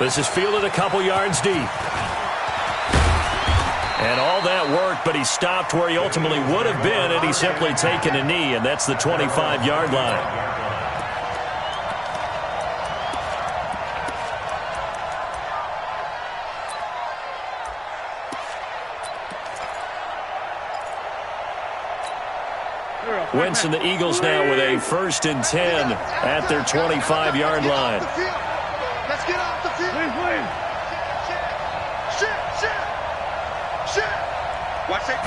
This is fielded a couple yards deep. And all that worked, but he stopped where he ultimately would have been had he simply taken a knee, and that's the 25-yard line. Wentz and the Eagles now with a 1st and 10 at their 25-yard line. Let's get off the field. Please. Shit. Watch that.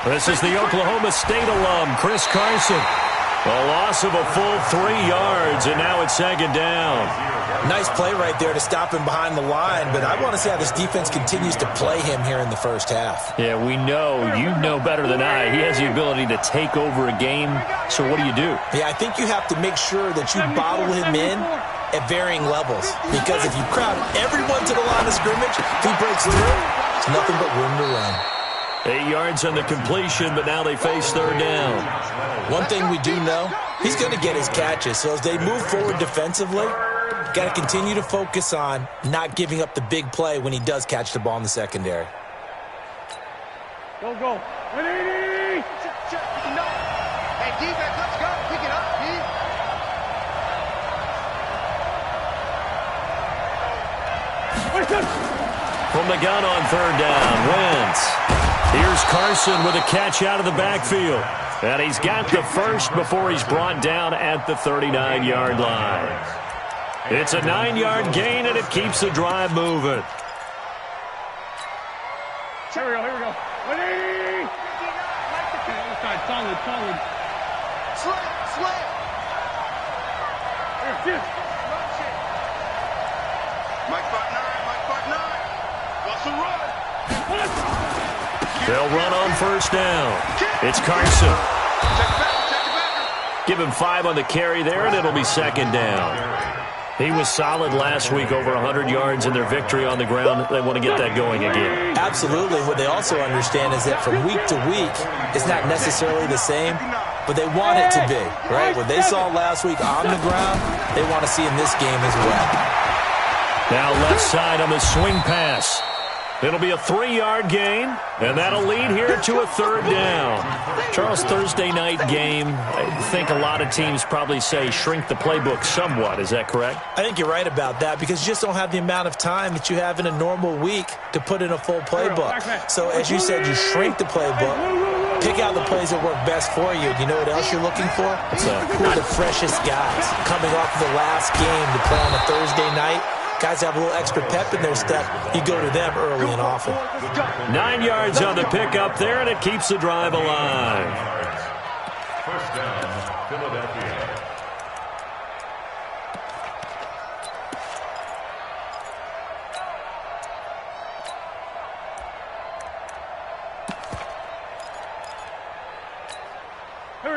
This is the Oklahoma State alum, Chris Carson. A loss of a full 3 yards, and now it's 2nd down. Nice play right there to stop him behind the line, but I want to see how this defense continues to play him here in the first half. Yeah, we know. You know better than I. He has the ability to take over a game, so what do you do? Yeah, I think you have to make sure that you bottle him in at varying levels, because if you crowd everyone to the line of scrimmage, if he breaks through, there's nothing but room to run. 8 yards on the completion, but now they face 3rd down. One thing we do know, he's going to get his catches. So as they move forward defensively, got to continue to focus on not giving up the big play when he does catch the ball in the secondary. Go. 180. No. Hey, defense, let's go. Pick it up, D. From the gun on 3rd down, Wentz. Here's Carson with a catch out of the backfield. And he's got the first before he's brought down at the 39-yard line. It's a 9-yard gain, and it keeps the drive moving. Here we go. 180. Solid. Slam. Mike 5'9". What's the run? They'll run on 1st down. It's Carson. Give him 5 on the carry there, and it'll be 2nd down. He was solid last week, over 100 yards in their victory on the ground. They want to get that going again. Absolutely. What they also understand is that from week to week, it's not necessarily the same, but they want it to be, right? What they saw last week on the ground, they want to see in this game as well. Now left side on the swing pass. It'll be a 3-yard gain, and that'll lead here to a 3rd down. Charles, Thursday night game, I think a lot of teams probably say shrink the playbook somewhat. Is that correct? I think you're right about that, because you just don't have the amount of time that you have in a normal week to put in a full playbook. So as you said, you shrink the playbook, pick out the plays that work best for you. You know what else you're looking for? Who are the freshest guys coming off the last game to play on a Thursday night? Guys have a little extra pep in their step. You go to them early and often. 9 yards on the pickup there, and it keeps the drive alive. 1st down, Philadelphia.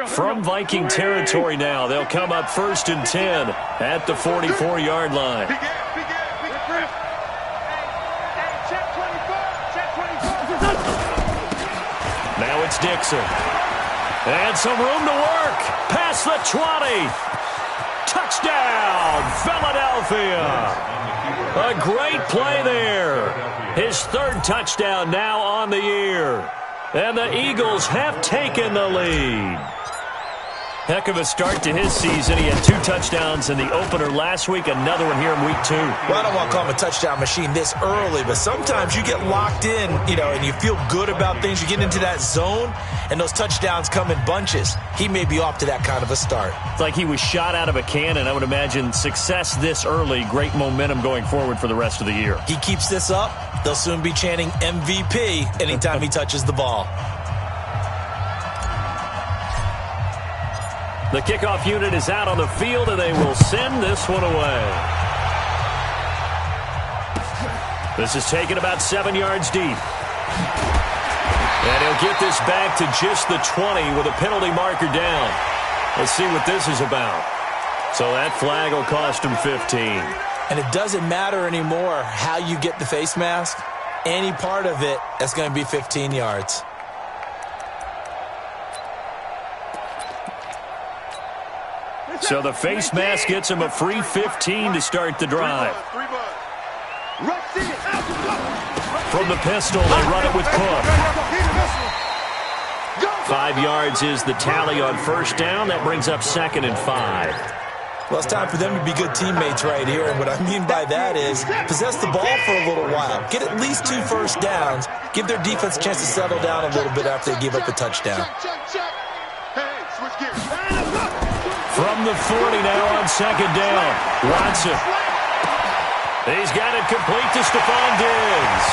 From Viking territory now, they'll come up 1st and 10 at the 44-yard line. Now it's Dixon. And some room to work. Past the 20. Touchdown, Philadelphia. A great play there. His 3rd touchdown now on the year. And the Eagles have taken the lead. Heck of a start to his season. He had 2 touchdowns in the opener last week, another one here in week 2. Well, I don't want to call him a touchdown machine this early, but sometimes you get locked in, and you feel good about things. You get into that zone, and those touchdowns come in bunches. He may be off to that kind of a start. It's like he was shot out of a cannon. I would imagine success this early, great momentum going forward for the rest of the year. He keeps this up, they'll soon be chanting MVP anytime he touches the ball. The kickoff unit is out on the field, and they will send this one away. This is taken about 7 yards deep. And he'll get this back to just the 20 with a penalty marker down. Let's see what this is about. So that flag will cost him 15. And it doesn't matter anymore how you get the face mask. Any part of it, that's going to be 15 yards. So the face mask gets him a free 15 to start the drive. From the pistol, they run it with Cook. 5 yards is the tally on first down. That brings up 2nd and 5. Well, it's time for them to be good teammates right here. And what I mean by that is possess the ball for a little while. Get at least 2 first downs. Give their defense a chance to settle down a little bit after they give up a touchdown. From the 40 now on 2nd down. Watson. He's got it complete to Stephon Diggs.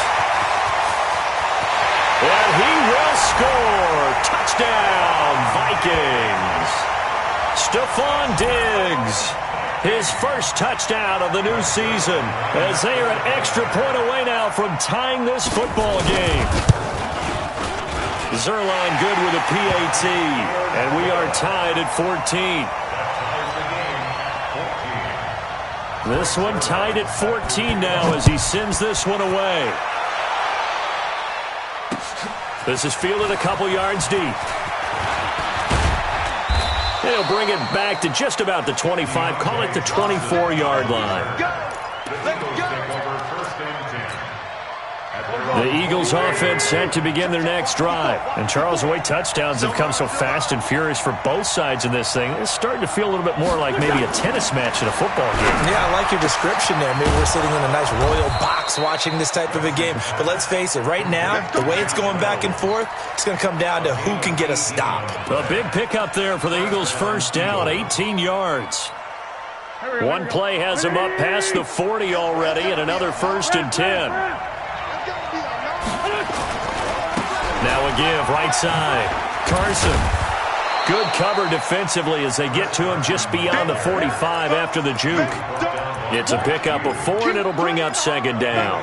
And he will score. Touchdown, Vikings. Stephon Diggs, his first touchdown of the new season, as they are an extra point away now from tying this football game. Zerline good with a PAT, and we are tied at 14. This one tied at 14 now as he sends this one away. This is fielded a couple yards deep. He'll bring it back to just about the 25, call it the 24-yard line. The Eagles offense set to begin their next drive. And Charles, the way touchdowns have come so fast and furious for both sides in this thing, it's starting to feel a little bit more like maybe a tennis match in a football game. Yeah, I like your description there. Maybe we're sitting in a nice royal box watching this type of a game. But let's face it, right now, the way it's going back and forth, it's going to come down to who can get a stop. A big pickup there for the Eagles first down, 18 yards. One play has him up past the 40 already, and another 1st and 10. Now a give, right side. Carson. Good cover defensively as they get to him just beyond the 45 after the juke. It's a pickup of 4, and it'll bring up 2nd down.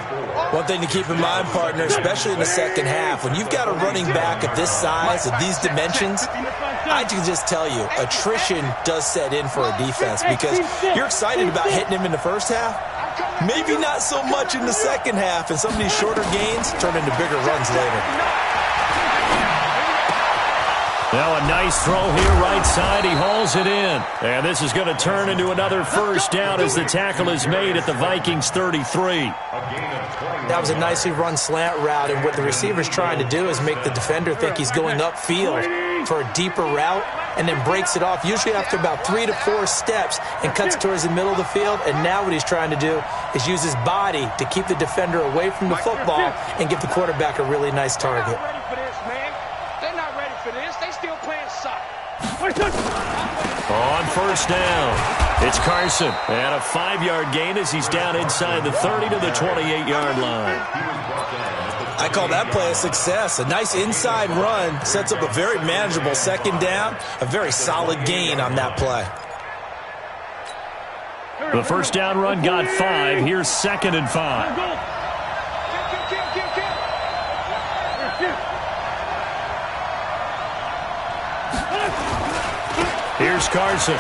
One thing to keep in mind, partner, especially in the second half, when you've got a running back of this size, of these dimensions, I can just tell you, attrition does set in for a defense because you're excited about hitting him in the first half. Maybe not so much in the second half, and some of these shorter gains turn into bigger runs later. Now a nice throw here right side. He hauls it in. And this is going to turn into another first down as the tackle is made at the Vikings 33. That was a nicely run slant route, and what the receiver's trying to do is make the defender think he's going upfield for a deeper route and then breaks it off, usually after about 3 to 4 steps, and cuts towards the middle of the field. And now what he's trying to do is use his body to keep the defender away from the football and give the quarterback a really nice target. On first down, it's Carson. And a 5-yard gain as he's down inside the 30 to the 28-yard line. I call that play a success. A nice inside run sets up a very manageable 2nd down. A very solid gain on that play. The first down run got 5. Here's 2nd and 5. Here's Carson.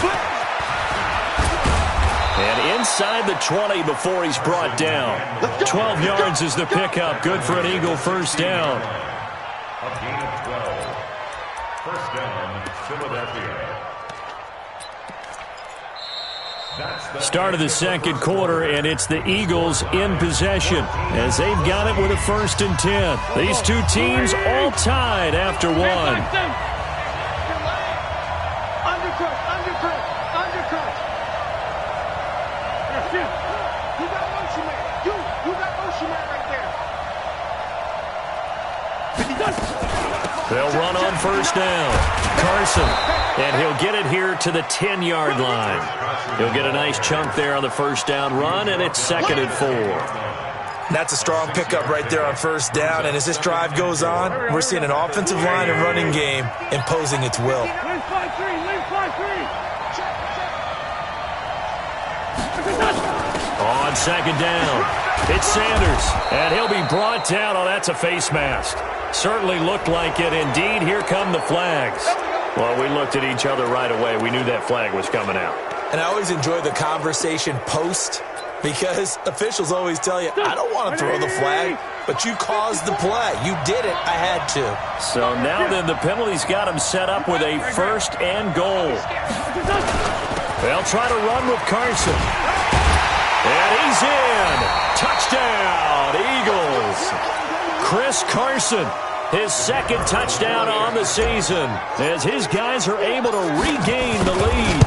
And inside the 20 before he's brought down. 12 yards is the pickup. Good for an Eagle first down. A gain of 12. First down, Philadelphia. Start of the second quarter, and it's the Eagles in possession as they've got it with a 1st and 10. These two teams all tied after one. They'll run on first down. Carson, and he'll get it here to the 10-yard line. He'll get a nice chunk there on the first down run, and it's 2nd and 4. That's a strong pickup right there on first down, and as this drive goes on, we're seeing an offensive line and running game imposing its will. On 2nd down, it's Sanders, and he'll be brought down. Oh, that's a face mask. Certainly looked like it. Indeed, here come the flags. Well, we looked at each other right away. We knew that flag was coming out. And I always enjoy the conversation post because officials always tell you, I don't want to throw the flag, but you caused the play. You did it. I had to. So now then the penalty's got him set up with a 1st and goal. They'll try to run with Carson. And he's in. Touchdown, Eagles. Chris Carson, his second touchdown on the season, as his guys are able to regain the lead.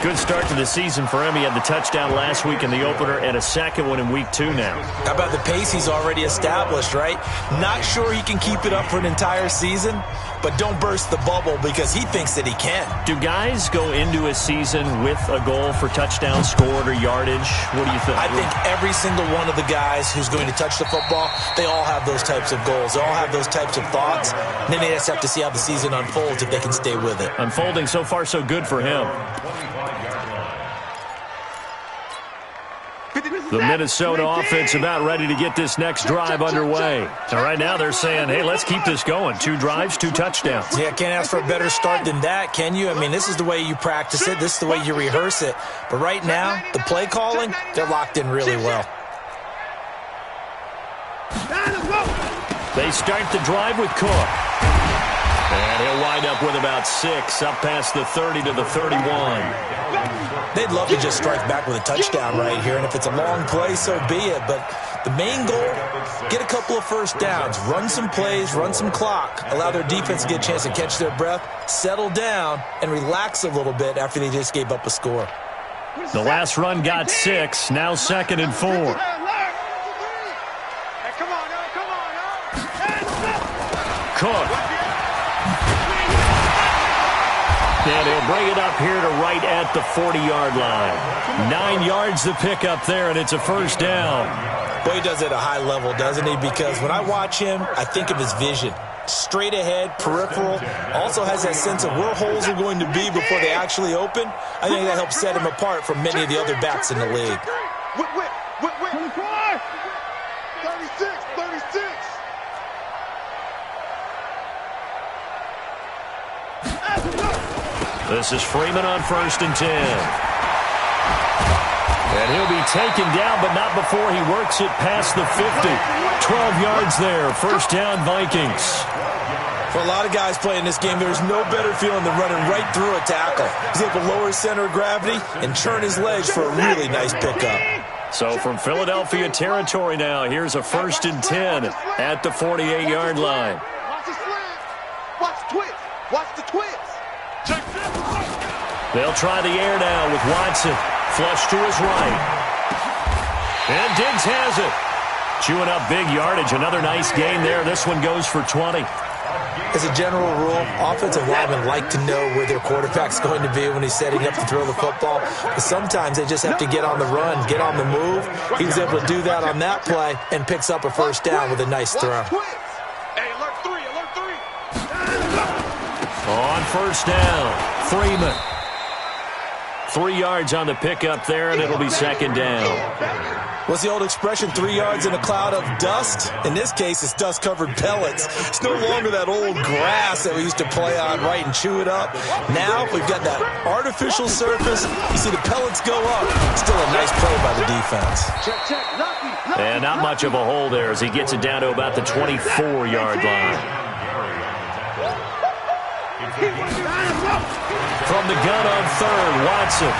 Good start to the season for him. He had the touchdown last week in the opener and a second one in week 2 now. How about the pace he's already established, right? Not sure he can keep it up for an entire season, but don't burst the bubble because he thinks that he can. Do guys go into a season with a goal for touchdowns scored or yardage? What do you think? I think every single one of the guys who's going to touch the football, they all have those types of goals. They all have those types of thoughts. And then they just have to see how the season unfolds if they can stay with it. Unfolding so far so good for him. The Minnesota offense about ready to get this next drive underway. And right now they're saying, hey, let's keep this going. 2 drives, 2 touchdowns. Yeah, can't ask for a better start than that, can you? I mean, this is the way you practice it. This is the way you rehearse it. But right now, the play calling, they're locked in really well. They start the drive with Cook. And he'll wind up with about 6, up past the 30 to the 31. They'd love to just strike back with a touchdown right here, and if it's a long play, so be it. But the main goal, get a couple of first downs, run some plays, run some clock, allow their defense to get a chance to catch their breath, settle down, and relax a little bit after they just gave up a score. The last run got 6, now 2nd and 4. Cook. And he'll bring it up here to right at the 40-yard line. 9 yards to pick up there, and it's a first down. Boy, he does it at a high level, doesn't he? Because when I watch him, I think of his vision. Straight ahead, peripheral, also has that sense of where holes are going to be before they actually open. I think that helps set him apart from many of the other backs in the league. 36. This is Freeman on 1st and 10. And he'll be taken down, but not before he works it past the 50. 12 yards there. First down, Vikings. For a lot of guys playing this game, there's no better feeling than running right through a tackle. He's able to lower his center of gravity and turn his legs for a really nice pickup. So from Philadelphia territory now, here's a 1st and 10 at the 48-yard line. Watch the slant. Watch the twist. Watch the twist. They'll try the air now with Watson. Flush to his right. And Diggs has it. Chewing up big yardage. Another nice gain there. This one goes for 20. As a general rule, offensive linemen like to know where their quarterback's going to be when he's setting up to throw the football. But sometimes they just have to get on the run, get on the move. He was able to do that on that play and picks up a first down with a nice throw. Hey, alert 3. On first down, Freeman. 3 yards on the pickup there, and it'll be 2nd down. What's the old expression, 3 yards in a cloud of dust? In this case, it's dust-covered pellets. It's no longer that old grass that we used to play on, right, and chew it up. Now, we've got that artificial surface. You see the pellets go up. Still a nice play by the defense. And not much of a hole there as he gets it down to about the 24-yard line. From the gun on 3rd, Watson.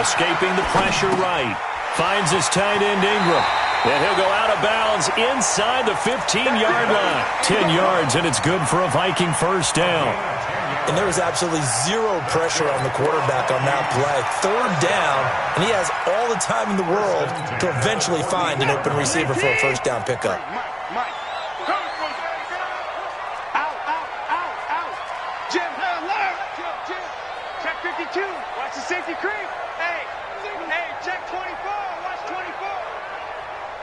Escaping the pressure right. Finds his tight end Ingram. And he'll go out of bounds inside the 15-yard line. 10 yards, and it's good for a Viking first down. And there was absolutely zero pressure on the quarterback on that play. 3rd down, and he has all the time in the world to eventually find an open receiver for a first down pickup. Check 52. Watch the safety creep. Hey, check 24. Watch 24.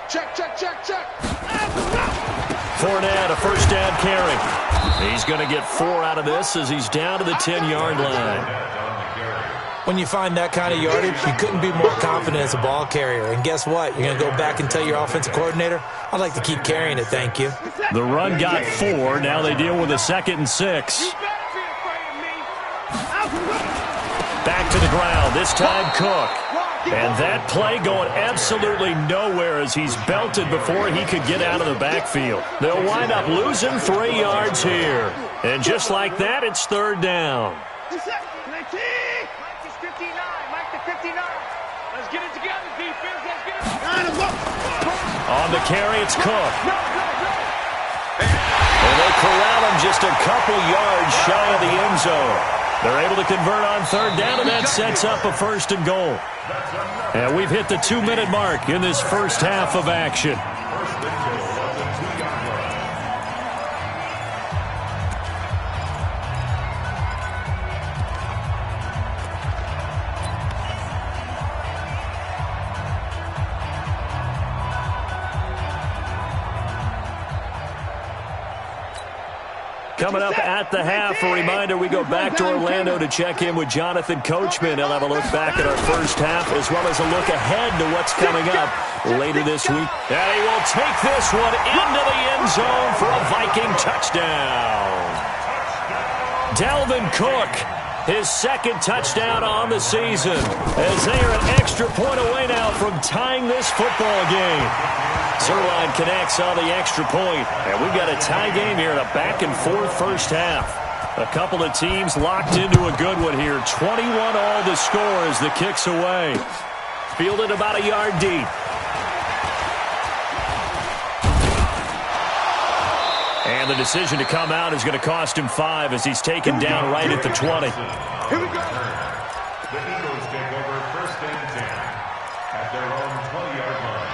Check. Fournette, a first down carry. He's going to get 4 out of this as he's down to the 10-yard line. When you find that kind of yardage, you couldn't be more confident as a ball carrier. And guess what? You're going to go back and tell your offensive coordinator, I'd like to keep carrying it, thank you. The run got 4. Now they deal with a 2nd and 6. Back to the ground, this time Cook. And that play going absolutely nowhere as he's belted before he could get out of the backfield. They'll wind up losing 3 yards here. And just like that, it's 3rd down. 59. Let's get it together, defense. Let's get it. On the carry, it's Cook. And they corral him just a couple yards shy of the end zone. They're able to convert on third down, and that sets up a 1st and goal. And we've hit the 2-minute mark in this first half of action. Coming up at the half, a reminder, we go back to Orlando to check in with Jonathan Coachman. He'll have a look back at our first half as well as a look ahead to what's coming up later this week. And he will take this one into the end zone for a Viking touchdown. Dalvin Cook, his 2nd touchdown on the season, as they are an extra point away now from tying this football game. Zerline connects on the extra point, and we've got a tie game here in a back-and-forth first half. A couple of teams locked into a good one here. 21 all to score as the kick's away. Fielded about a yard deep. And the decision to come out is going to cost him 5 as he's taken down right at the 20. Here we go. The Eagles take over 1st and 10 at their own 20-yard line.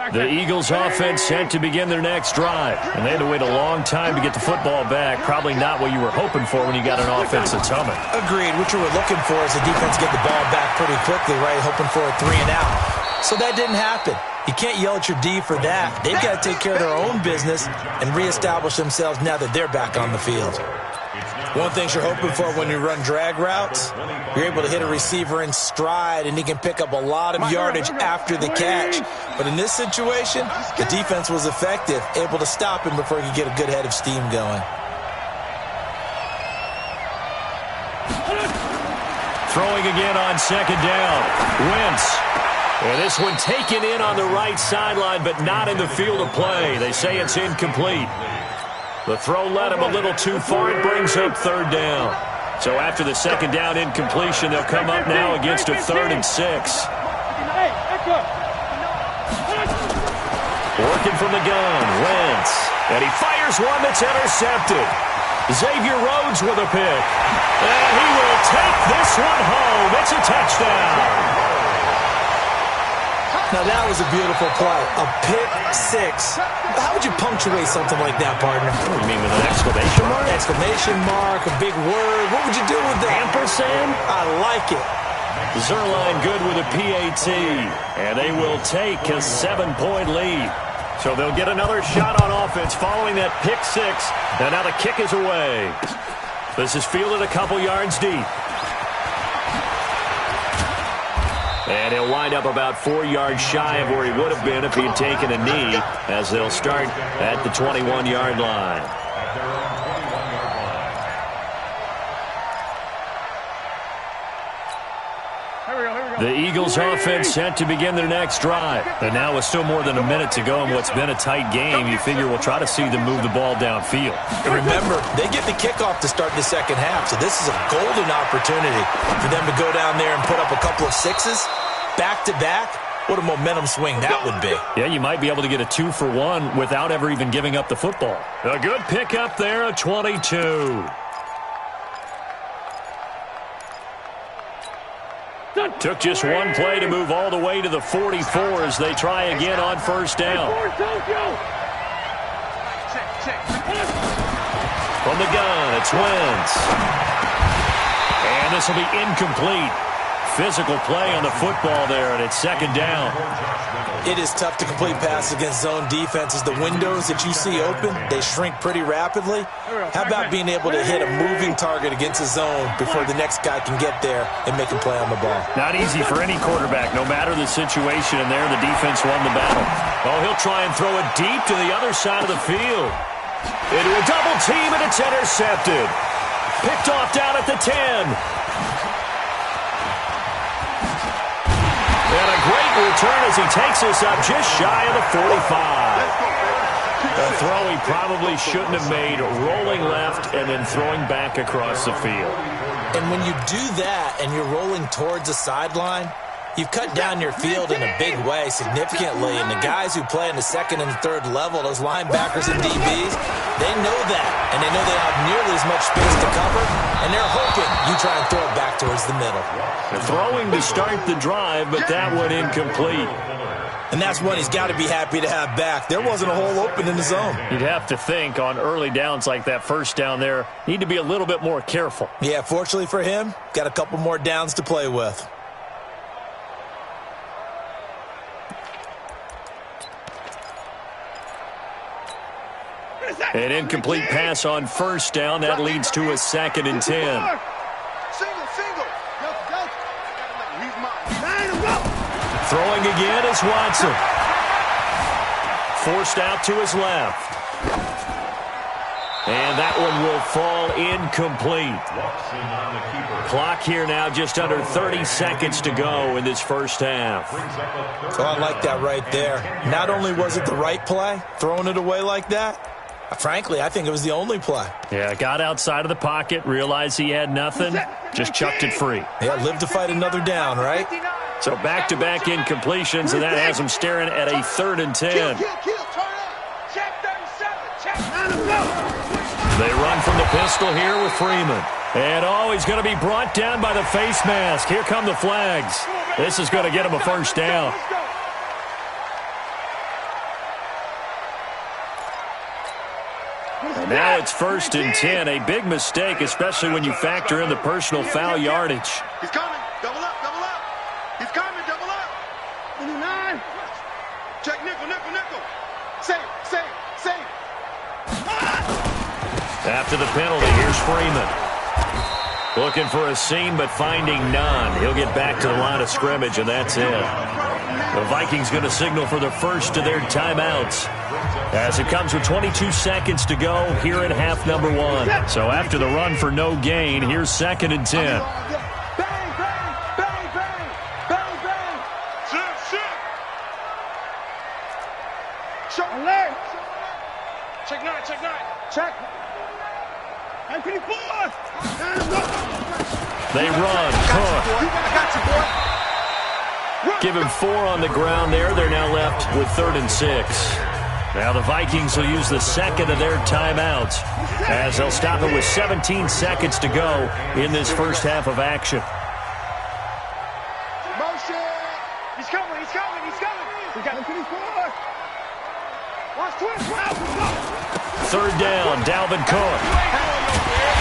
The Eagles offense set to begin their next drive. And they had to wait a long time to get the football back. Probably not what you were hoping for when you got an offense that's humming. Agreed. What you were looking for is the defense get the ball back pretty quickly, right? Hoping for a 3 and out. So that didn't happen. You can't yell at your D for that. They've got to take care of their own business and reestablish themselves now that they're back on the field. One thing you're hoping for when you run drag routes, you're able to hit a receiver in stride, and he can pick up a lot of yardage after the catch. But in this situation, the defense was effective, able to stop him before he could get a good head of steam going. Throwing again on 2nd down. Wentz. And this one taken in on the right sideline, but not in the field of play. They say it's incomplete. The throw led him a little too far. It brings up 3rd down. So after the 2nd down incompletion, they'll come up now against a 3rd and 6. Working from the gun, Wentz. And he fires one that's intercepted. Xavier Rhodes with a pick. And he will take this one home. It's a touchdown. Now, that was a beautiful play. A pick 6. How would you punctuate something like that, partner? What do you mean, with an exclamation mark? Exclamation mark, a big word. What would you do with that? Ampersand? I like it. Zerline good with a PAT. And they will take a 7-point lead. So they'll get another shot on offense following that pick 6. And now the kick is away. This is fielded a couple yards deep. And he'll wind up about 4 yards shy of where he would have been if he had taken a knee, as they'll start at the 21-yard line. The Eagles offense set to begin their next drive. And now with still more than a minute to go in what's been a tight game, you figure we'll try to see them move the ball downfield. And remember, they get the kickoff to start the 2nd half, so this is a golden opportunity for them to go down there and put up a couple of 6s back-to-back. What a momentum swing that would be. Yeah, you might be able to get a 2-for-1 without ever even giving up the football. A good pickup there, a 22. Took just one play to move all the way to the 44 as they try again on 1st down. From the gun, it's Wentz. And this will be incomplete. Physical play on the football there, and it's 2nd down. It is tough to complete passes against zone defenses. The windows that you see open, they shrink pretty rapidly. How about being able to hit a moving target against a zone before the next guy can get there and make a play on the ball? Not easy for any quarterback, no matter the situation, and there the defense won the battle. Oh, he'll try and throw it deep to the other side of the field. Into a double team, and it's intercepted. Picked off down at the 10. And a great return as he takes us up just shy of the 45. A throw he probably shouldn't have made, rolling left and then throwing back across the field. And when you do that and you're rolling towards the sideline, you've cut down your field in a big way significantly, and the guys who play in the second and third level, those linebackers and DBs, they know that, and they know they don't have nearly as much space to cover, and they're hoping you try and throw it back towards the middle. Throwing to start the drive, but that one incomplete. And that's one he's got to be happy to have back. There wasn't a hole open in the zone. You'd have to think on early downs like that first down there, need to be a little bit more careful. Yeah, fortunately for him, got a couple more downs to play with. An incomplete pass on first down. That leads to a 2nd and 10. Single. He's mine. Throwing again is Watson. Forced out to his left. And that one will fall incomplete. Clock here now just under 30 seconds to go in this first half. Oh, I like that right there. Not only was it the right play, throwing it away like that, frankly, I think it was the only play. Yeah, got outside of the pocket, realized he had nothing, just chucked it free. Yeah, live to fight another down, right? So back-to-back incompletions, and that has him staring at a 3rd and 10. Turn up. Check 37. Check. They run from the pistol here with Freeman. And, he's going to be brought down by the face mask. Here come the flags. This is going to get him a first down. And now it's 1st and 10. A big mistake, especially when you factor in the personal foul yardage. He's coming. Double up. He's coming. Double up. 29. Check nickel. Save. After the penalty, here's Freeman. Looking for a seam, but finding none. He'll get back to the line of scrimmage, and that's it. The Vikings going to signal for the first of their timeouts, as it comes with 22 seconds to go here in half number 1. So after the run for no gain, here's 2nd and 10. Check 9. Check. 924. They run. Cook. I got you, boy. Give him 4 on the ground there. They're now left with 3rd and 6. Now the Vikings will use the second of their timeouts, as they'll stop it with 17 seconds to go in this first half of action. Motion. He's coming. We got 24. Watch 12. 3rd down, Dalvin Cook.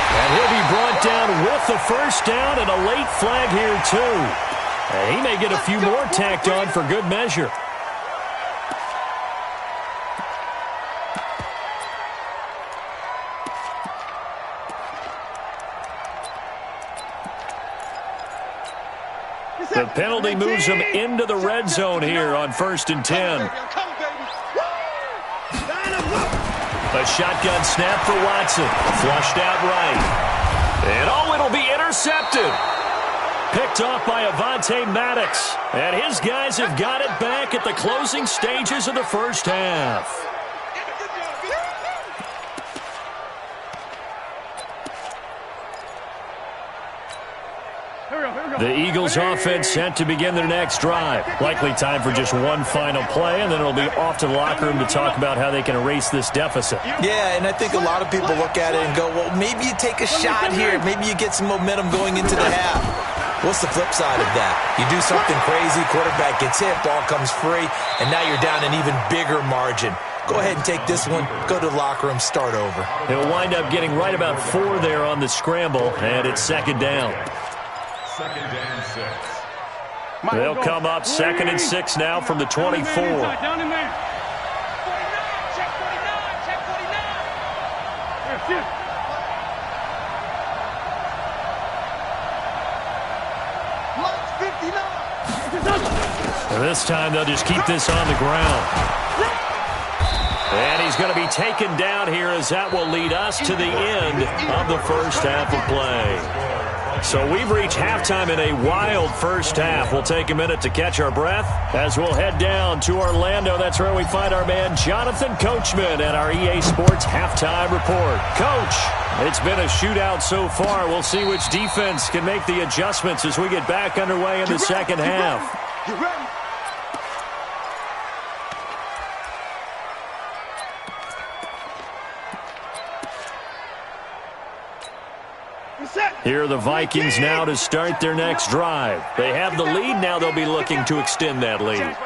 And he'll be brought down with the first down, and a late flag here too. And he may get a few more tacked on for good measure. The penalty moves him into the red zone here on 1st and 10. A shotgun snap for Watson. Flushed out right. And it'll be intercepted. Picked off by Avonte Maddox. And his guys have got it back at the closing stages of the first half. The Eagles offense set to begin their next drive. Likely time for just one final play, and then it'll be off to the locker room to talk about how they can erase this deficit. Yeah, and I think a lot of people look at it and go, well, maybe you take a shot here. Maybe you get some momentum going into the half. What's the flip side of that? You do something crazy, quarterback gets hit, ball comes free, and now you're down an even bigger margin. Go ahead and take this one, go to the locker room, start over. He'll wind up getting right about 4 there on the scramble, and it's 2nd down. 2nd and 6. They'll come up 2nd and 6 now from the 24. Down in there. 49. Check 49. And this time they'll just keep this on the ground. And he's going to be taken down here, as that will lead us to the end of the first half of play. So we've reached halftime in a wild first half. We'll take a minute to catch our breath as we'll head down to Orlando. That's where we find our man Jonathan Coachman at our EA Sports Halftime Report. Coach, it's been a shootout so far. We'll see which defense can make the adjustments as we get back underway in the second half. You ready? Here are the Vikings now to start their next drive. They have the lead. Now they'll be looking to extend that lead.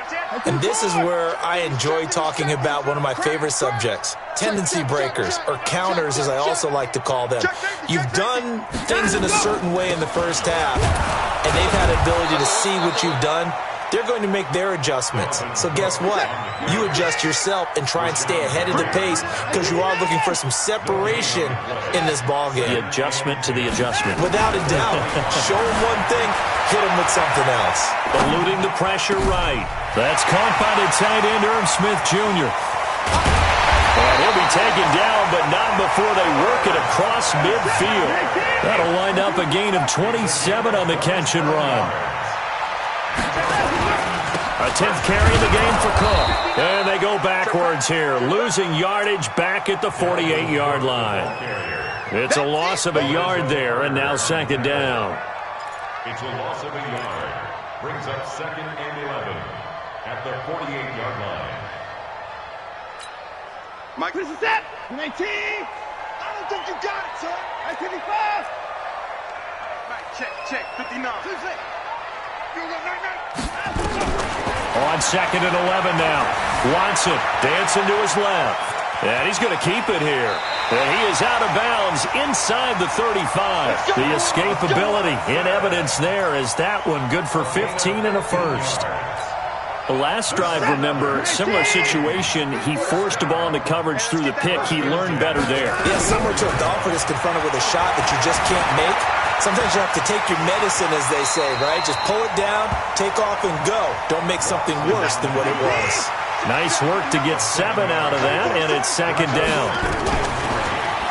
And this is where I enjoy talking about one of my favorite subjects, tendency breakers, or counters as I also like to call them. You've done things in a certain way in the first half, and they've had the ability to see what you've done. They're going to make their adjustments. So guess what? You adjust yourself and try and stay ahead of the pace because you are looking for some separation in this ballgame. The adjustment to the adjustment. Without a doubt. Show them one thing, hit them with something else. Eluding the pressure right. That's caught by the tight end, Irv Smith Jr. And he'll be taken down, but not before they work it across midfield. That'll wind up a gain of 27 on the catch and run. A 10th carry in the game for Cook. And they go backwards here, losing yardage back at the 48-yard line. It's a loss of a yard there, and now second down. It's a loss of a yard. Brings up 2nd and 11 at the 48-yard line. Mike, this is it. 19. I don't think you got it, sir. 55. Mike, check. 59. On 2nd and 11 now. Watson dancing to his left. And he's going to keep it here. And he is out of bounds inside the 35. The escapability in evidence there as that one good for 15 and a first. The last drive, remember, similar situation. He forced a ball into coverage through the pick. He learned better there. Yeah, similar to a golfer that's confronted with a shot that you just can't make. Sometimes you have to take your medicine, as they say, right? Just pull it down, take off, and go. Don't make something worse than what it was. Nice work to get 7 out of that, and it's second down.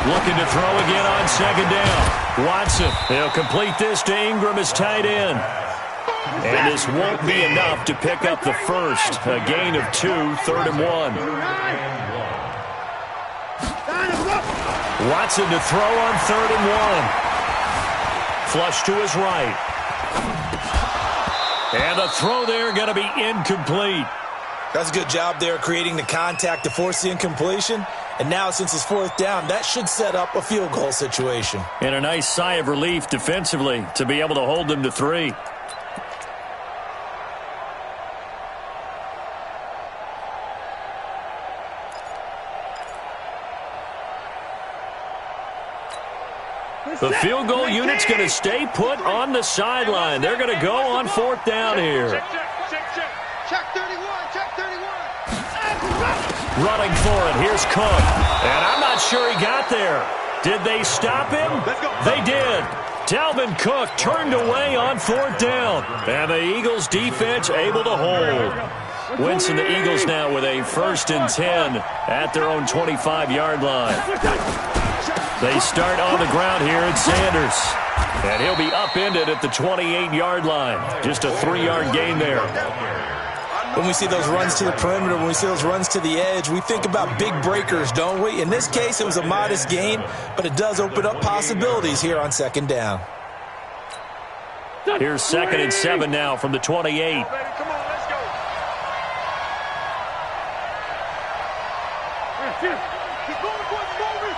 Looking to throw again on second down. Watson, he'll complete this to Ingram as tight end. And this won't be enough to pick up the first. A gain of 2, 3rd and 1. Watson to throw on 3rd and 1. Flush to his right. And the throw there going to be incomplete. That's a good job there creating the contact to force the incompletion. And now since it's 4th down, that should set up a field goal situation. And a nice sigh of relief defensively to be able to hold them to 3. The field goal unit's going to stay put on the sideline. They're going to go on 4th down here. Check 31. Running for it. Here's Cook. And I'm not sure he got there. Did they stop him? They did. Dalvin Cook turned away on 4th down. And the Eagles defense able to hold. Winston, the Eagles now with a 1st and 10 at their own 25-yard line. They start on the ground here at Sanders. And he'll be upended at the 28-yard line. Just a 3-yard gain there. When we see those runs to the perimeter, when we see those runs to the edge, we think about big breakers, don't we? In this case, it was a modest gain, but it does open up possibilities here on 2nd down. Here's 2nd and 7 now from the 28. Come on, let's go. Keep going, boys, moving.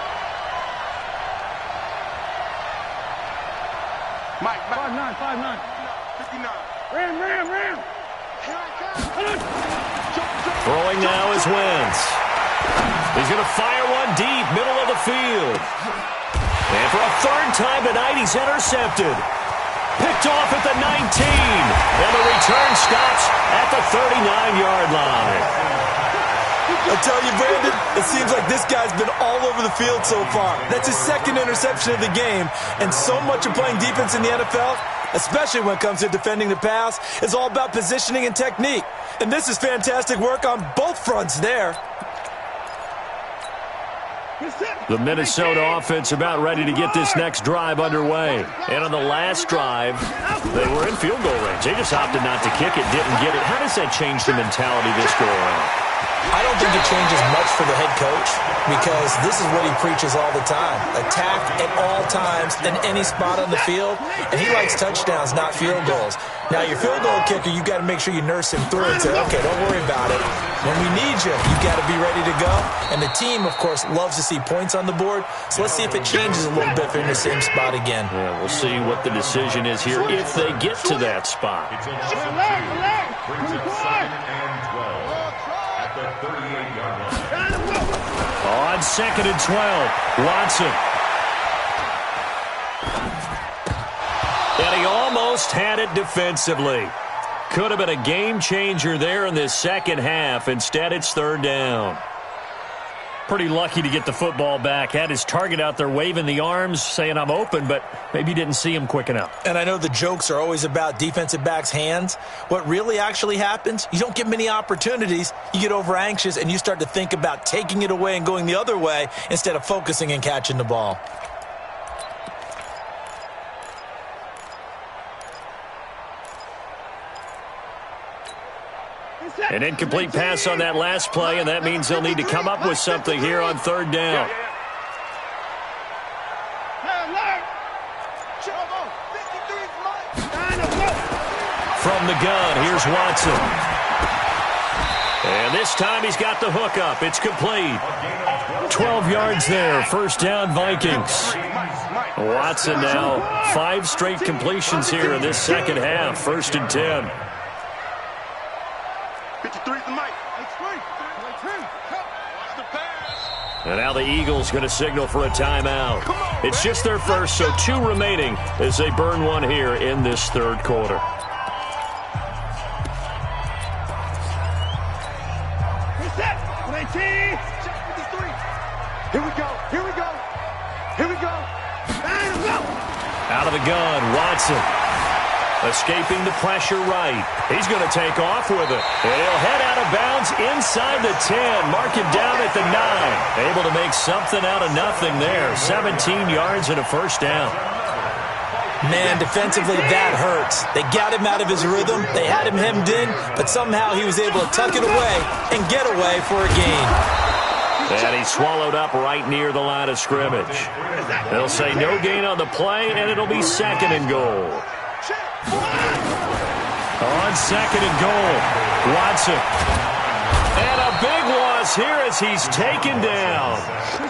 Mike, 5'9". 59. Ram. Here I come. Throwing now is Wentz. He's going to fire one deep, middle of the field. And for a 3rd time tonight, he's intercepted. Picked off at the 19. And the return stops at the 39-yard line. I tell you, Brandon, it seems like this guy's been all over the field so far. That's his 2nd interception of the game. And so much of playing defense in the NFL, especially when it comes to defending the pass, is all about positioning and technique. And this is fantastic work on both fronts there. Get set. The Minnesota offense about ready to get this next drive underway. And on the last drive, they were in field goal range. They just opted not to kick it, didn't get it. How does that change the mentality this go around? I don't think it changes much for the head coach because this is what he preaches all the time. Attack at all times in any spot on the field, and he likes touchdowns, not field goals. Now, your field goal kicker, you've got to make sure you nurse him through and say, okay, don't worry about it. When we need you, you've got to be ready to go. And the team, of course, loves to see points on the board, so let's see if it changes a little bit if they're in the same spot again. Yeah, we'll see what the decision is here if they get to that spot. It's a loss of 2. Brings up 2nd and 12 at the 38-yard line. On 2nd and 12, Watson. And he almost had it defensively. Could have been a game changer there in this second half. Instead, it's 3rd down. Pretty lucky to get the football back. Had his target out there waving the arms, saying I'm open, but maybe didn't see him quick enough. And I know the jokes are always about defensive backs' hands. What really actually happens, you don't get many opportunities. You get over anxious, and you start to think about taking it away and going the other way instead of focusing and catching the ball. An incomplete pass on that last play, and that means they'll need to come up with something here on 3rd down. From the gun, here's Watson. And this time he's got the hook up. It's complete. 12 yards there. 1st down, Vikings. Watson now 5 straight completions here in this second half. 1st and 10. 53's the mic. And now the Eagles going to signal for a timeout. It's just their first, so 2 remaining as they burn one here in this 3rd quarter. Here we go. Here we go. Here we go. Out of the gun, Watson. Escaping the pressure right. He's going to take off with it. And he'll head out of bounds inside the 10. Mark him down at the 9. Able to make something out of nothing there. 17 yards and a 1st down. Man, defensively, that hurts. They got him out of his rhythm. They had him hemmed in, but somehow he was able to tuck it away and get away for a gain. And he's swallowed up right near the line of scrimmage. They'll say no gain on the play, and it'll be 2nd and goal. On 2nd and goal, Watson. And a big loss here as he's taken down.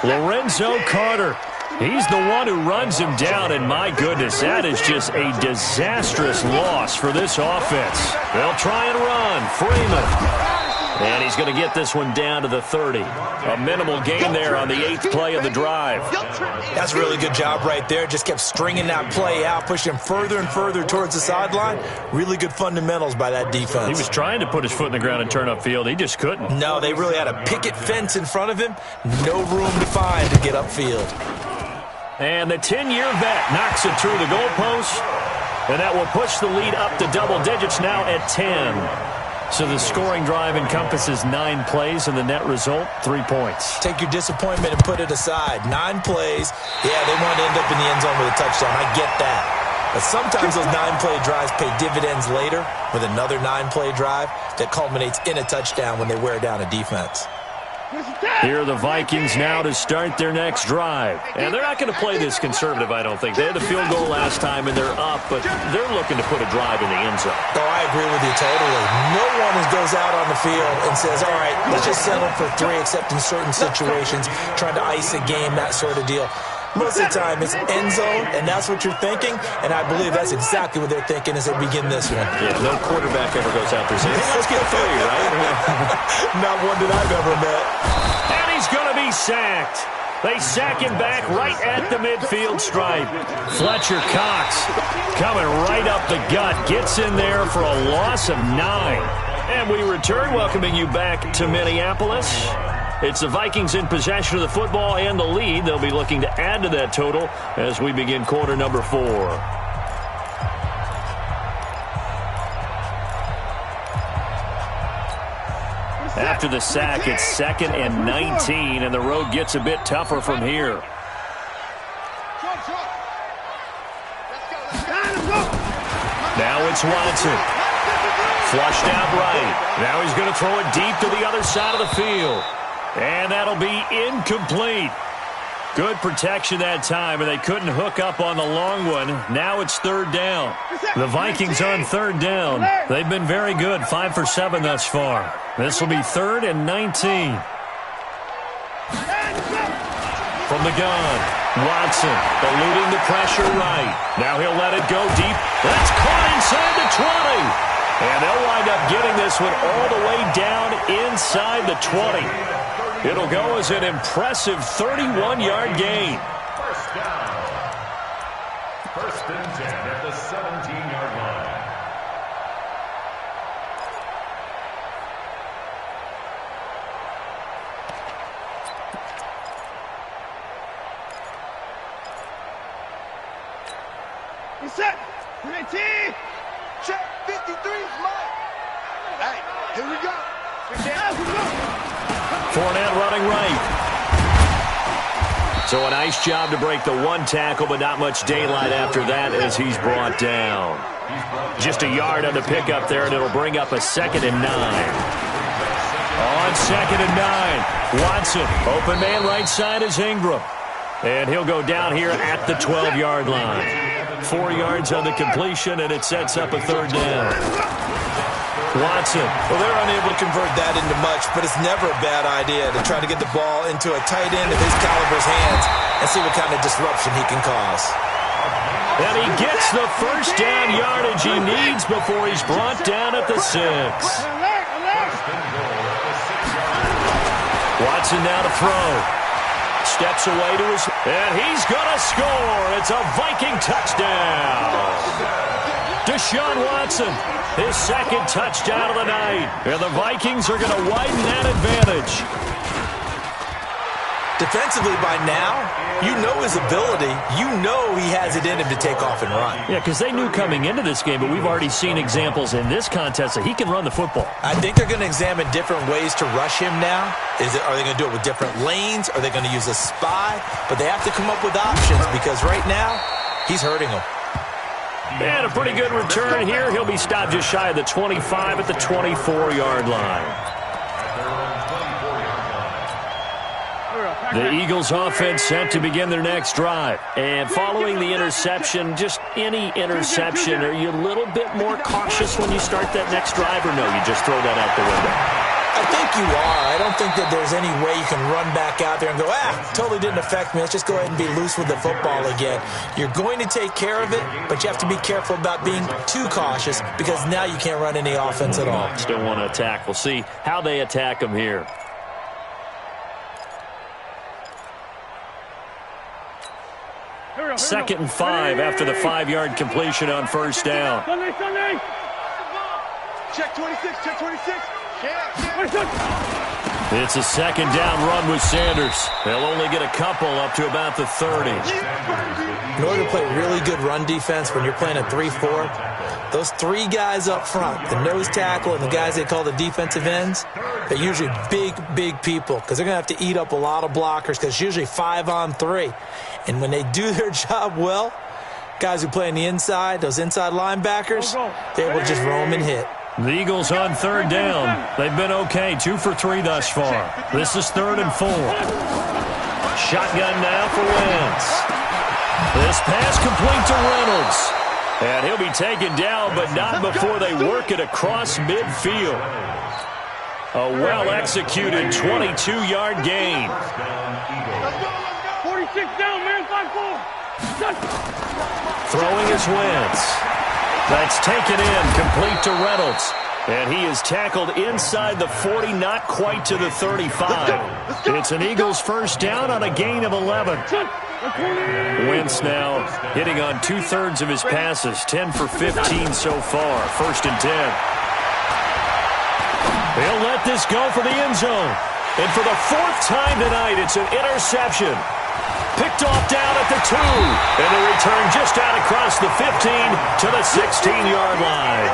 Lorenzo Carter. He's the one who runs him down, and my goodness, that is just a disastrous loss for this offense. They'll try and run. Freeman. And he's going to get this one down to the 30. A minimal gain there on the 8th play of the drive. That's a really good job right there. Just kept stringing that play out, pushing him further and further towards the sideline. Really good fundamentals by that defense. He was trying to put his foot in the ground and turn upfield. He just couldn't. No, they really had a picket fence in front of him. No room to find to get upfield. And the 10-year vet knocks it through the goalpost. And that will push the lead up to double digits now at 10. So the scoring drive encompasses 9 plays, and the net result, 3 points. Take your disappointment and put it aside. 9 plays. Yeah, they wanted to end up in the end zone with a touchdown. I get that. But sometimes those 9-play drives pay dividends later with another 9-play drive that culminates in a touchdown when they wear down a defense. Here are the Vikings now to start their next drive. And they're not going to play this conservative, I don't think. They had the field goal last time, and they're up, but they're looking to put a drive in the end zone. Oh, I agree with you totally. No one goes out on the field and says, all right, let's just settle for 3, except in certain situations, trying to ice a game, that sort of deal. Most of the time, it's end zone, and that's what you're thinking, and I believe that's exactly what they're thinking as they begin this one. Yeah, no quarterback ever goes out there saying, hey, let's get 3, right? Not one that I've ever met. And he's going to be sacked. They sack him back right at the midfield stripe. Fletcher Cox coming right up the gut, gets in there for a loss of 9. And we return, welcoming you back to Minneapolis. It's the Vikings in possession of the football and the lead. They'll be looking to add to that total as we begin quarter number 4. After the sack, it's 2nd and 19, and the road gets a bit tougher from here. Now it's Watson. Flushed out right. Now he's going to throw it deep to the other side of the field. And that'll be incomplete. Good protection that time, and they couldn't hook up on the long one. Now it's 3rd down. The Vikings on 3rd down. They've been very good, 5 for 7 thus far. This will be 3rd and 19. From the gun, Watson eluding the pressure right. Now he'll let it go deep. That's caught inside the 20. And they'll wind up getting this one all the way down inside the 20. It'll go as an impressive 31-yard gain. First down. 1st and 10 at the 17-yard line. He's set. 19. Check. 53 is mine. Hey, here we go. Fournette running right. So a nice job to break the one tackle, but not much daylight after that as he's brought down. Just a yard on the pickup there, and it'll bring up a 2nd and 9. On 2nd and 9, Watson, open man right side is Ingram. And he'll go down here at the 12-yard line. 4 yards on the completion, and it sets up a 3rd down. Watson. Well, they're unable to convert that into much, but it's never a bad idea to try to get the ball into a tight end of his caliber's hands and see what kind of disruption he can cause. And he gets the 1st down yardage he needs before he's brought down at the 6. Watson now to throw. Steps away to his... And he's going to score. It's a Viking touchdown. Deshaun Watson, his 2nd touchdown of the night. And the Vikings are going to widen that advantage. Defensively by now, you know his ability. You know he has it in him to take off and run. Yeah, because they knew coming into this game, but we've already seen examples in this contest that he can run the football. I think they're going to examine different ways to rush him now. Are they going to do it with different lanes? Are they going to use a spy? But they have to come up with options because right now, he's hurting them. And a pretty good return here. He'll be stopped just shy of the 25 at the 24-yard line. The Eagles offense set to begin their next drive. And following the interception, just any interception, are you a little bit more cautious when you start that next drive, or no, you just throw that out the window? I think you are. I don't think that there's any way you can run back out there and go, totally didn't affect me. Let's just go ahead and be loose with the football again. You're going to take care of it, but you have to be careful about being too cautious because now you can't run any offense at all. Still want to attack. We'll see how they attack them here. Second and 5 after the 5-yard completion on 1st down. Sunday. Check 26, check 26. It's a 2nd down run with Sanders. They'll only get a couple up to about the 30. In order to play really good run defense when you're playing a 3-4, those 3 guys up front, the nose tackle and the guys they call the defensive ends, they're usually big people because they're going to have to eat up a lot of blockers because it's usually 5-on-3. And when they do their job well, guys who play on the inside, those inside linebackers, they will just roam and hit. The Eagles on 3rd down. They've been okay, 2 for 3 thus far. This is 3rd and 4. Shotgun now for Wentz. This pass complete to Reynolds. And he'll be taken down, but not before they work it across midfield. A well-executed 22-yard gain. 46 down, man, 5-4. Throwing is Wentz. That's taken in, complete to Reynolds. And he is tackled inside the 40, not quite to the 35. It's an Eagles 1st down on a gain of 11. Wentz now hitting on 2/3 of his passes, 10 for 15 so far. 1st and 10. He'll let this go for the end zone. And for the 4th time tonight, it's an interception. Picked off down at the 2. And the return just out across the 15 to the 16-yard line.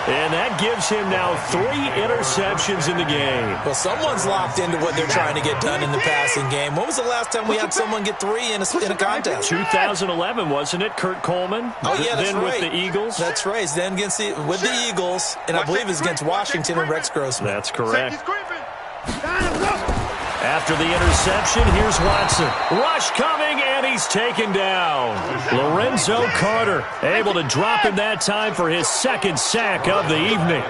And that gives him now 3 interceptions in the game. Well, someone's locked into what they're trying to get done in the passing game. When was the last time we had someone get 3 in a contest? 2011, wasn't it, Kurt Coleman? Oh, yeah, that's then right. with the Eagles. That's right. Then with the Eagles, and I believe it's against Washington and Rex Grossman. That's correct. After the interception, here's Watson. Rush coming, and he's taken down. Lorenzo Carter able to drop in that time for his 2nd sack of the evening.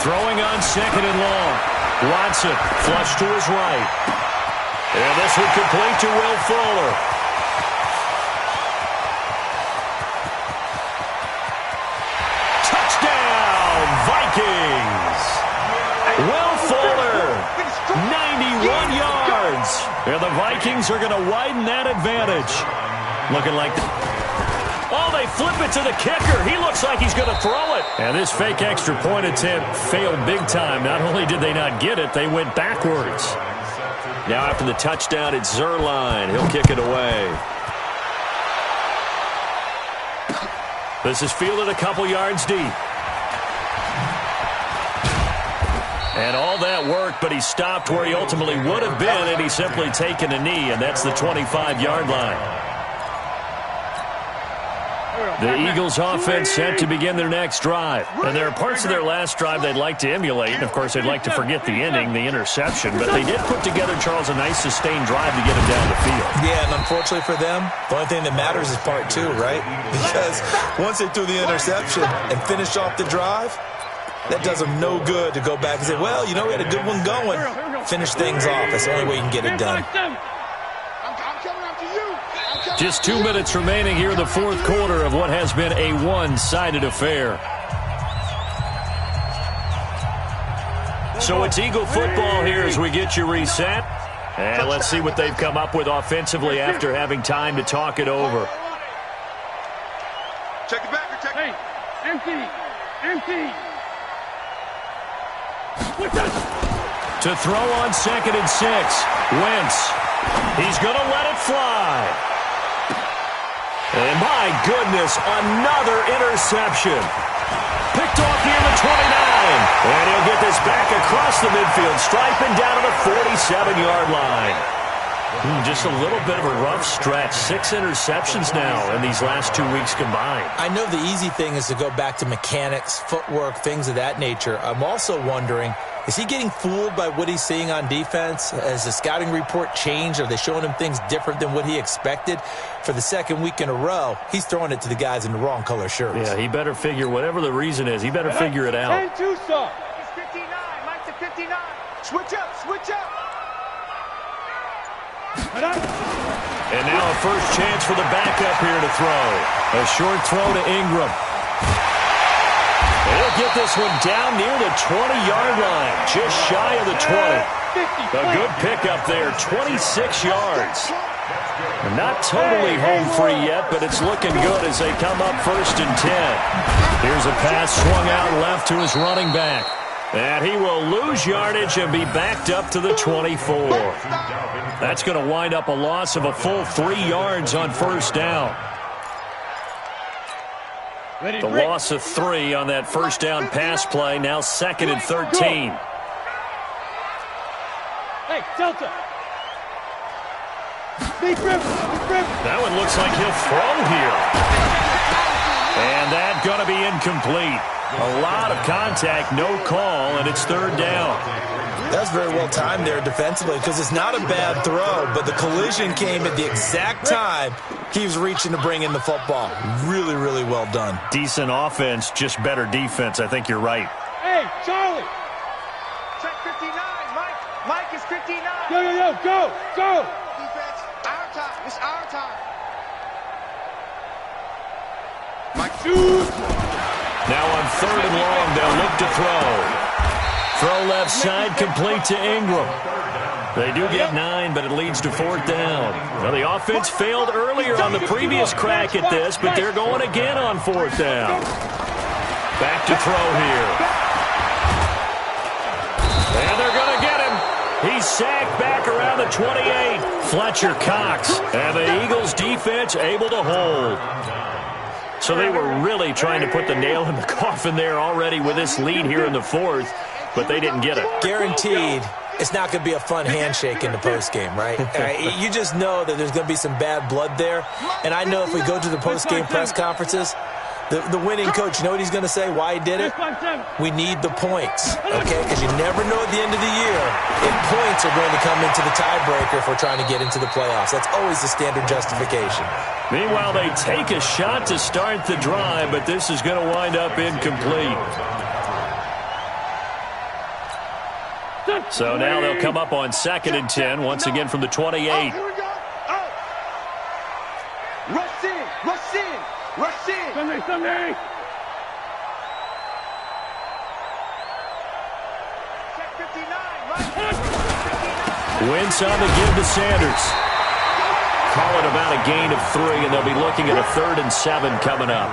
Throwing on 2nd and long. Watson flush to his right. And this would complete to Will Fuller. Touchdown, Vikings. Will Fuller, 91 yards. And the Vikings are going to widen that advantage. Looking like... Oh, they flip it to the kicker. He looks like he's going to throw it. And this fake extra point attempt failed big time. Not only did they not get it, they went backwards. Now after the touchdown, it's Zerline. He'll kick it away. This is fielded a couple yards deep. And all that work, but he stopped where he ultimately would have been, and he's simply taken a knee, and that's the 25-yard line. The Eagles offense set to begin their next drive. And there are parts of their last drive they'd like to emulate. And, of course, they'd like to forget the ending, the interception. But they did put together, Charles, a nice sustained drive to get him down the field. Yeah, and unfortunately for them, the only thing that matters is part 2, right? Because once they threw the interception and finished off the drive, that does them no good to go back and say, well, you know, we had a good one going. Finish things off. That's the only way you can get it done. Just 2 minutes remaining here in the 4th quarter of what has been a one-sided affair. So it's Eagle football here as we get you reset. And let's see what they've come up with offensively after having time to talk it over. Check it back. Check it. Empty. To throw on 2nd and 6. Wentz. He's going to let it fly. And my goodness, another interception. Picked off near the 29. And he'll get this back across the midfield stripe and down to the 47-yard line. Just a little bit of a rough stretch. 6 interceptions now in these last 2 weeks combined. I know the easy thing is to go back to mechanics, footwork, things of that nature. I'm also wondering, is he getting fooled by what he's seeing on defense? Has the scouting report changed? Are they showing him things different than what he expected? For the 2nd week in a row, he's throwing it to the guys in the wrong color shirts. Yeah, he better figure, whatever the reason is, he better figure it out. 10-2, sir. It's 59. Mike's at 59. Switch up. And now a first chance for the backup here to throw. A short throw to Ingram. He'll get this one down near the 20-yard line, just shy of the 20. A good pickup there, 26 yards. Not totally home free yet, but it's looking good as they come up 1st and 10. Here's a pass swung out left to his running back. And he will lose yardage and be backed up to the 24. That's going to wind up a loss of a full 3 yards on 1st down. The loss of 3 on that 1st down pass play, now 2nd and 13. Hey, Delta. Big rip. That one looks like he'll throw here. And that's going to be incomplete. A lot of contact, no call, and it's 3rd down. That's very well timed there defensively because it's not a bad throw, but the collision came at the exact time he was reaching to bring in the football. Really, really well done. Decent offense, just better defense. I think you're right. Hey, Charlie. Check 59. Mike is 59. Yo, go. Defense, our time. It's our time. Mike, Shoot. Now on 3rd and long, they'll look to throw. Throw left side, complete to Ingram. They do get 9, but it leads to 4th down. Now, the offense failed earlier on the previous crack at this, but they're going again on 4th down. Back to throw here. And they're going to get him. He's sacked back around the 28. Fletcher Cox. And the Eagles defense able to hold. So they were really trying to put the nail in the coffin there already with this lead here in the fourth, but they didn't get it. Guaranteed, it's not going to be a fun handshake in the postgame, right? You just know that there's going to be some bad blood there. And I know if we go to the postgame press conferences, the winning coach, you know what he's going to say, why he did it? We need the points, okay? Because you never know at the end of the year if points are going to come into the tiebreaker if we're trying to get into the playoffs. That's always the standard justification. Meanwhile, they take a shot to start the drive, but this is going to wind up incomplete. So now they'll come up on 2nd and 10, once again from the 28. Here we go. Rush in, rush in, rush in. Sunday. Check 59, right? Wentz on the give to Sanders. Call it about a gain of 3, and they'll be looking at a 3rd and 7 coming up.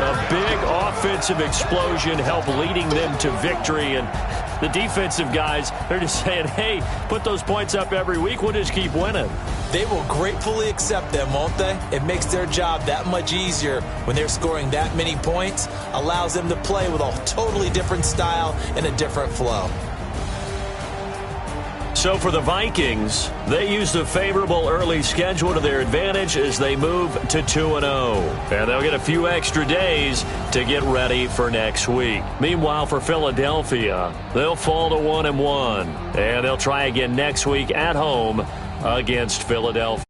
A big offensive explosion helped leading them to victory, and the defensive guys, they're just saying, hey, put those points up every week, we'll just keep winning. They will gratefully accept them, won't they? It makes their job that much easier when they're scoring that many points, allows them to play with a totally different style and a different flow. So for the Vikings, they use the favorable early schedule to their advantage as they move to 2-0. And they'll get a few extra days to get ready for next week. Meanwhile, for Philadelphia, they'll fall to 1-1. And they'll try again next week at home against Philadelphia.